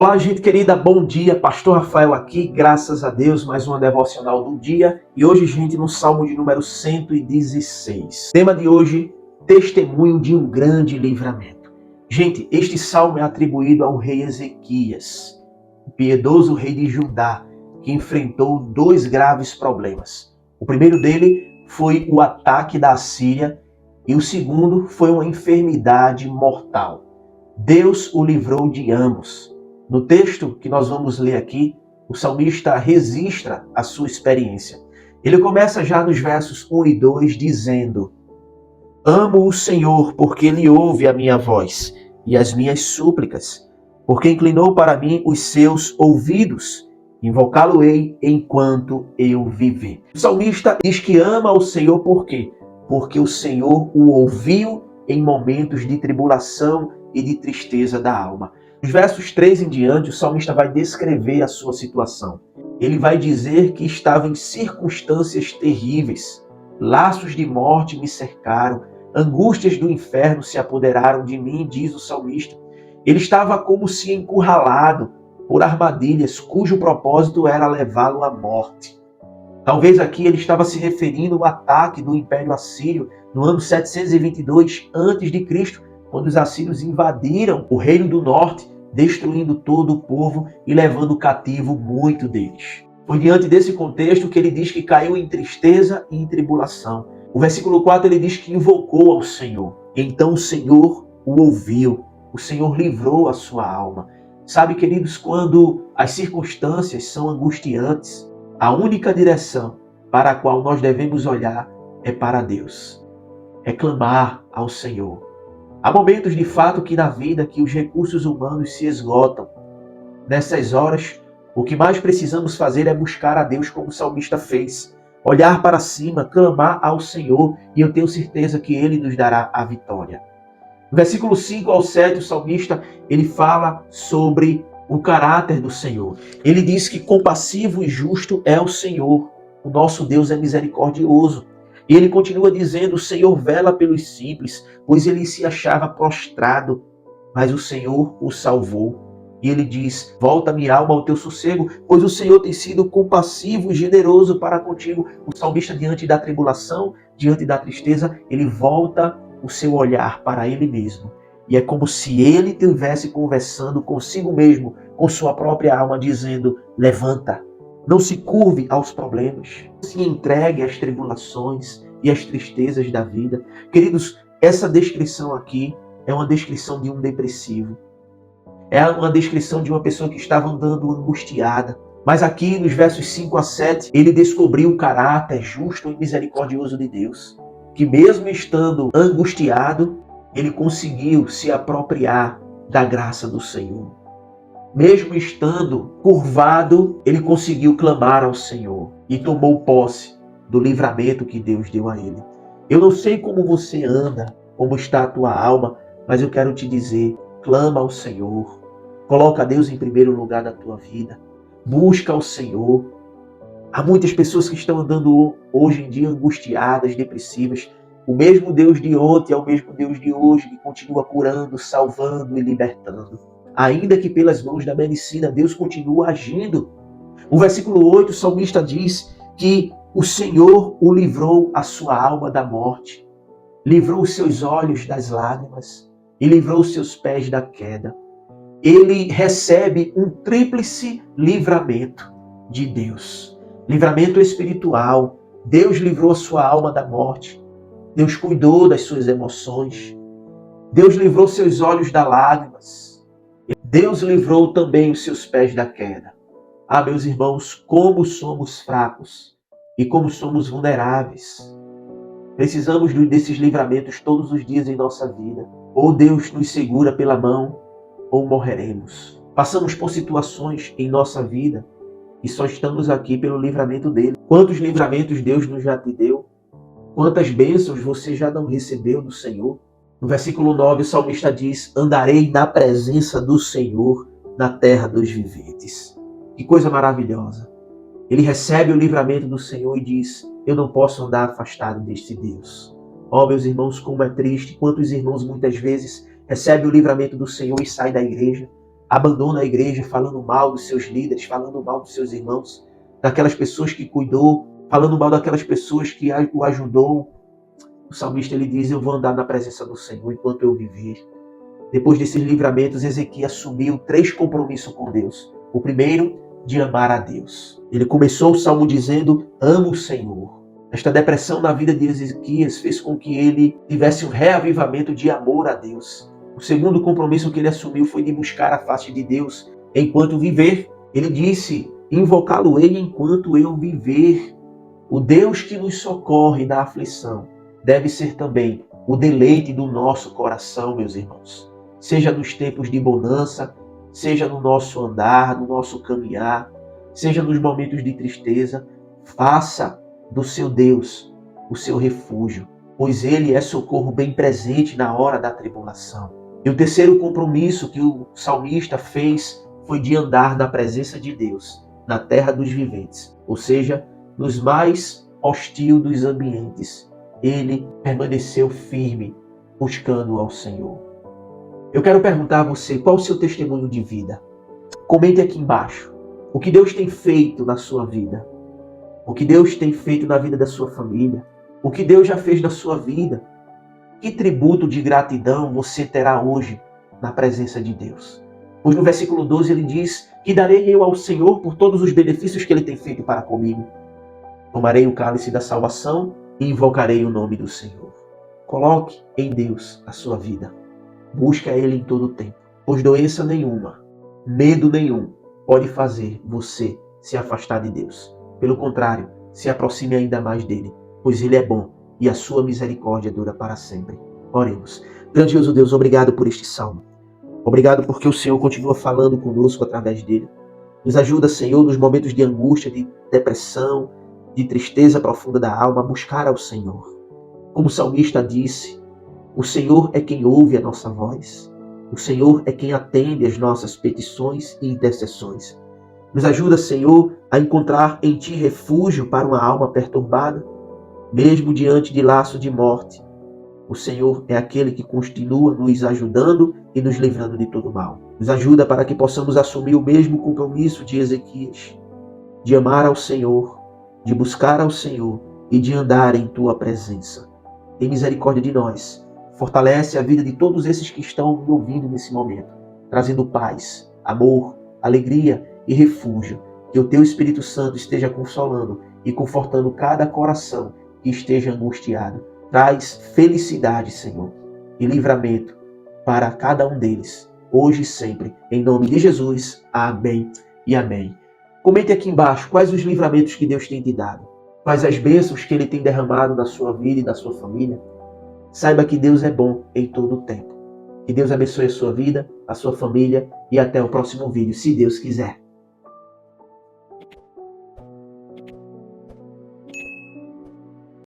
Olá, gente querida, bom dia. Pastor Rafael aqui, graças a Deus, mais uma devocional do dia. E hoje, gente, no Salmo de número 116. Tema de hoje, testemunho de um grande livramento. Gente, este salmo é atribuído ao rei Ezequias, o piedoso rei de Judá, que enfrentou dois graves problemas. O primeiro dele foi o ataque da Assíria e o segundo foi uma enfermidade mortal. Deus o livrou de ambos. No texto que nós vamos ler aqui, o salmista registra a sua experiência. Ele começa já nos versos 1 e 2 dizendo: Amo o Senhor porque Ele ouve a minha voz e as minhas súplicas, porque inclinou para mim os seus ouvidos. Invocá-lo-ei enquanto eu viver. O salmista diz que ama o Senhor por quê? Porque o Senhor o ouviu em momentos de tribulação e de tristeza da alma. Nos versos 3 em diante, o salmista vai descrever a sua situação. Ele vai dizer que estava em circunstâncias terríveis. Laços de morte me cercaram, angústias do inferno se apoderaram de mim, diz o salmista. Ele estava como se encurralado por armadilhas, cujo propósito era levá-lo à morte. Talvez aqui ele estava se referindo ao ataque do Império Assírio no ano 722 a.C., quando os assírios invadiram o Reino do Norte, destruindo todo o povo e levando cativo muito deles. Foi diante desse contexto que ele diz que caiu em tristeza e em tribulação. O versículo 4 ele diz que invocou ao Senhor. Então o Senhor o ouviu, o Senhor livrou a sua alma. Sabe, queridos, quando as circunstâncias são angustiantes, a única direção para a qual nós devemos olhar é para Deus. É clamar ao Senhor. Há momentos de fato que na vida que os recursos humanos se esgotam. Nessas horas, o que mais precisamos fazer é buscar a Deus como o salmista fez. Olhar para cima, clamar ao Senhor e eu tenho certeza que Ele nos dará a vitória. No versículo 5 ao 7, o salmista ele fala sobre o caráter do Senhor. Ele diz que compassivo e justo é o Senhor. O nosso Deus é misericordioso. E ele continua dizendo: o Senhor vela pelos simples, pois ele se achava prostrado, mas o Senhor o salvou. E ele diz: volta minha alma ao teu sossego, pois o Senhor tem sido compassivo e generoso para contigo. O salmista, diante da tribulação, diante da tristeza, ele volta o seu olhar para ele mesmo. E é como se ele estivesse conversando consigo mesmo, com sua própria alma, dizendo: levanta. Não se curve aos problemas. Se entregue às tribulações e às tristezas da vida. Queridos, essa descrição aqui é uma descrição de um depressivo. É uma descrição de uma pessoa que estava andando angustiada. Mas aqui, nos versos 5 a 7, ele descobriu o caráter justo e misericordioso de Deus. Que mesmo estando angustiado, ele conseguiu se apropriar da graça do Senhor. Mesmo estando curvado, ele conseguiu clamar ao Senhor e tomou posse do livramento que Deus deu a ele. Eu não sei como você anda, como está a tua alma, mas eu quero te dizer: clama ao Senhor. Coloca Deus em primeiro lugar da tua vida. Busca ao Senhor. Há muitas pessoas que estão andando hoje em dia angustiadas, depressivas. O mesmo Deus de ontem é o mesmo Deus de hoje, que continua curando, salvando e libertando. Ainda que pelas mãos da medicina, Deus continua agindo. O versículo 8, o salmista diz que o Senhor o livrou a sua alma da morte, livrou os seus olhos das lágrimas e livrou os seus pés da queda. Ele recebe um tríplice livramento de Deus. Livramento espiritual. Deus livrou a sua alma da morte. Deus cuidou das suas emoções. Deus livrou seus olhos das lágrimas. Deus livrou também os seus pés da queda. Ah, meus irmãos, como somos fracos e como somos vulneráveis. Precisamos desses livramentos todos os dias em nossa vida. Ou Deus nos segura pela mão, ou morreremos. Passamos por situações em nossa vida e só estamos aqui pelo livramento dele. Quantos livramentos Deus nos já te deu? Quantas bênçãos você já não recebeu do Senhor? No versículo 9, o salmista diz: andarei na presença do Senhor na terra dos viventes. Que coisa maravilhosa. Ele recebe o livramento do Senhor e diz: eu não posso andar afastado deste Deus. Oh, meus irmãos, como é triste. Quantos irmãos muitas vezes recebem o livramento do Senhor e saem da igreja. abandona a igreja falando mal dos seus líderes, falando mal dos seus irmãos, daquelas pessoas que cuidou, falando mal daquelas pessoas que o ajudou. O salmista ele diz: eu vou andar na presença do Senhor enquanto eu viver. Depois desses livramentos, Ezequias assumiu 3 compromissos com Deus. O primeiro, de amar a Deus. Ele começou o salmo dizendo: amo o Senhor. Esta depressão na vida de Ezequias fez com que ele tivesse um reavivamento de amor a Deus. O segundo compromisso que ele assumiu foi de buscar a face de Deus enquanto viver. Ele disse: invocá-lo-ei enquanto eu viver. O Deus que nos socorre na aflição deve ser também o deleite do nosso coração, meus irmãos. Seja nos tempos de bonança, seja no nosso andar, no nosso caminhar, seja nos momentos de tristeza, faça do seu Deus o seu refúgio, pois Ele é socorro bem presente na hora da tribulação. E o terceiro compromisso que o salmista fez foi de andar na presença de Deus, na terra dos viventes, ou seja, nos mais hostil dos ambientes. Ele permaneceu firme, buscando ao Senhor. Eu quero perguntar a você, qual o seu testemunho de vida? Comente aqui embaixo. O que Deus tem feito na sua vida? O que Deus tem feito na vida da sua família? O que Deus já fez na sua vida? Que tributo de gratidão você terá hoje na presença de Deus? Pois no versículo 12 ele diz: que darei eu ao Senhor por todos os benefícios que Ele tem feito para comigo. Tomarei o cálice da salvação e invocarei o nome do Senhor. Coloque em Deus a sua vida. Busque a Ele em todo o tempo, pois doença nenhuma, medo nenhum pode fazer você se afastar de Deus. Pelo contrário, se aproxime ainda mais dele, pois Ele é bom e a sua misericórdia dura para sempre. Oremos. Grandioso Deus, obrigado por este salmo. Obrigado porque o Senhor continua falando conosco através dele. Nos ajuda, Senhor, nos momentos de angústia, de depressão, de tristeza profunda da alma, a buscar ao Senhor. Como o salmista disse, o Senhor é quem ouve a nossa voz. O Senhor é quem atende às nossas petições e intercessões. Nos ajuda, Senhor, a encontrar em Ti refúgio para uma alma perturbada, mesmo diante de laço de morte. O Senhor é aquele que continua nos ajudando e nos livrando de todo mal. Nos ajuda para que possamos assumir o mesmo compromisso de Ezequias, de amar ao Senhor, de buscar ao Senhor e de andar em Tua presença. Tem misericórdia de nós. Fortalece a vida de todos esses que estão me ouvindo nesse momento, trazendo paz, amor, alegria e refúgio. Que o Teu Espírito Santo esteja consolando e confortando cada coração que esteja angustiado. Traz felicidade, Senhor, e livramento para cada um deles, hoje e sempre. Em nome de Jesus, amém e amém. Comente aqui embaixo quais os livramentos que Deus tem te dado, quais as bênçãos que Ele tem derramado na sua vida e na sua família. Saiba que Deus é bom em todo o tempo. Que Deus abençoe a sua vida, a sua família e até o próximo vídeo, se Deus quiser.